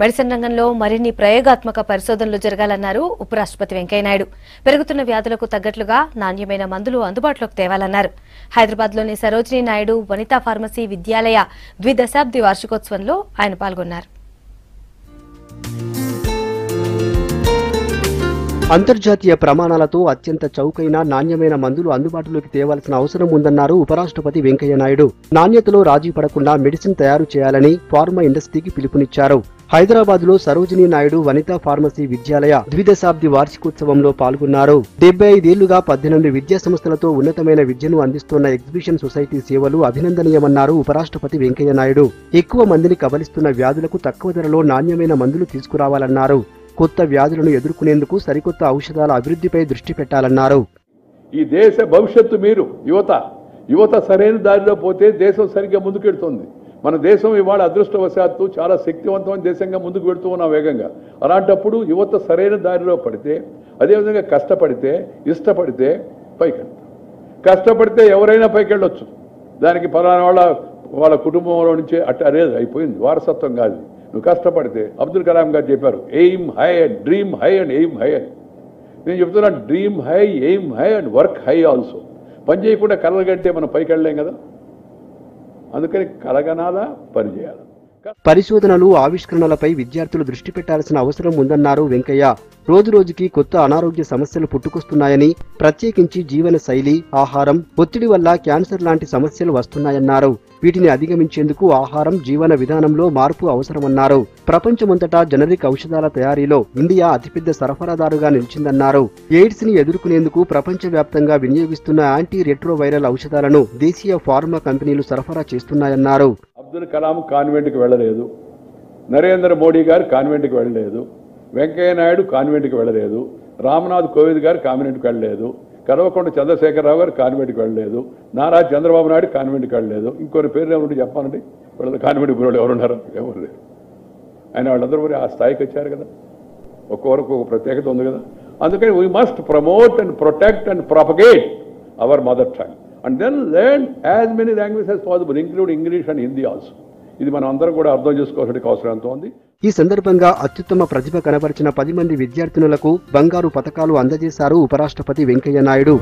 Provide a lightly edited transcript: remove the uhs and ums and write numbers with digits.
Medicine రంగంలో మరిన్ని ప్రయోగాత్మక పరిశోధనలు జరగాలన్నారు ఉపరాష్ట్రపతి వెంకయ్యనాయుడు. పెరుగుతున్న వ్యాధులకు తగ్గట్లుగా నాణ్యమైన మందులు అందుబాటులోకి తేవాలన్నారు. హైదరాబాద్లోని సరోజినీ నాయుడు వనితా ఫార్మసీ విద్యాలయ ద్విదశాబ్ది వార్షికోత్సవంలో ఆయన పాల్గొన్నారు. అంతర్జాతీయ ప్రమాణాలతో అత్యంత చౌకైన నాణ్యమైన మందులు అందుబాటులోకి తేవాల్సిన అవసరం ఉందన్నారు ఉపరాష్ట్రపతి వెంకయ్యనాయుడు. నాణ్యతలో రాజీ పడకుండా మెడిసిన్ తయారు చేయాలని ఫార్మా ఇండస్ట్రీకి పిలుపునిచ్చారు. హైదరాబాద్ లో సరోజినీ నాయుడు వనితా ఫార్మసీ విద్యాలయ ద్విదశాబ్ది వార్షికోత్సవంలో పాల్గొన్నారు. 75 ఏళ్లుగా 18 విద్యా సంస్థలతో ఉన్నతమైన విద్యను అందిస్తున్న ఎగ్జిబిషన్ సొసైటీ సేవలు అభినందనీయమన్నారు ఉపరాష్ట్రపతి వెంకయ్యనాయుడు. ఎక్కువ మందిని కబలిస్తున్న వ్యాధులకు తక్కువ ధరలో నాణ్యమైన మందులు తీసుకురావాలన్నారు. కొత్త వ్యాధులను ఎదుర్కొనేందుకు సరికొత్త ఔషధాల అభివృద్ధిపై దృష్టి పెట్టాలన్నారు. ఈ దేశ భవిష్యత్తు మీరు యువత సరైన దారిలో పోతే దేశం సరిగ్గా ముందుకెడుతుంది. మన దేశం ఇవాళ అదృష్టవశాత్తు చాలా శక్తివంతమైన దేశంగా ముందుకు వెళుతూ ఉన్నాం వేగంగా. అలాంటప్పుడు యువత సరైన దారిలో పడితే, అదేవిధంగా కష్టపడితే, ఇష్టపడితే పైకెళ్తాం. కష్టపడితే ఎవరైనా పైకెళ్ళొచ్చు. దానికి ఫలానా వాళ్ళ కుటుంబంలో నుంచే అరేది అయిపోయింది, వారసత్వం కాదు. నువ్వు కష్టపడితే అబ్దుల్ కలాం గారు చెప్పారు, aim high and dream high and aim high అని. నేను చెప్తున్నాను, dream high, aim high and work high also. పని చేయకుండా కలగంటే మనం పైకి వెళ్ళలేం కదా. అందుకని కలగనాలా, పని చేయాలి. పరిశోధనలు, ఆవిష్కరణలపై విద్యార్థులు దృష్టి పెట్టాల్సిన అవసరం ఉందన్నారు వెంకయ్య. రోజురోజుకి కొత్త అనారోగ్య సమస్యలు పుట్టుకొస్తున్నాయని, ప్రత్యేకించి జీవన శైలి, ఆహారం, ఒత్తిడి వల్ల క్యాన్సర్ లాంటి సమస్యలు వస్తున్నాయన్నారు. వీటిని అధిగమించేందుకు ఆహారం, జీవన విధానంలో మార్పు అవసరమన్నారు. ప్రపంచమంతటా జనరిక్ ఔషధాల తయారీలో ఇండియా అతిపెద్ద సరఫరాదారుగా నిలిచిందన్నారు. ఎయిడ్స్ ని ఎదుర్కొనేందుకు ప్రపంచవ్యాప్తంగా వినియోగిస్తున్న యాంటీ రెట్రోవైరల్ ఔషధాలను దేశీయ ఫార్మా కంపెనీలు సరఫరా చేస్తున్నాయన్నారు. అబ్దుల్ కలాం కాన్వెంట్కి వెళ్ళలేదు, నరేంద్ర మోడీ గారు కాన్వెంట్కి వెళ్ళలేదు, వెంకయ్య నాయుడు కాన్వెంట్కి వెళ్ళలేదు, రామ్నాథ్ కోవింద్ గారు కాన్వెంట్కి వెళ్ళలేదు, కల్వకుంట్ల చంద్రశేఖరరావు గారు కాన్వెంట్కి వెళ్ళలేదు, నారా చంద్రబాబు నాయుడు కాన్వెంట్కి వెళ్ళలేదు. ఇంకొన్ని పేర్లు ఏమంటే చెప్పాలండి, వాళ్ళ కాన్వెంట్ గురువులు ఎవరున్నారు? ఎవరు లేరు. ఆయన వాళ్ళందరూ మరి ఆ స్థాయికి వచ్చారు కదా. ఒక్కొక్కరికి ఒక ప్రత్యేకత ఉంది కదా. అందుకని we must promote and protect and propagate our mother tongue and then learn as many languages as possible, include English and Hindi also. ఇది మనం అందరం కూడా అర్థం చేసుకోవాల్సిన అవసరం ఎంతో ఉంది. ఈ సందర్భంగా అత్యుత్తమ ప్రతిభ కనబరిచిన 10 మంది విద్యార్థినులకు బంగారు పతకాలు అందజేశారు ఉపరాష్ట్రపతి వెంకయ్యనాయుడు.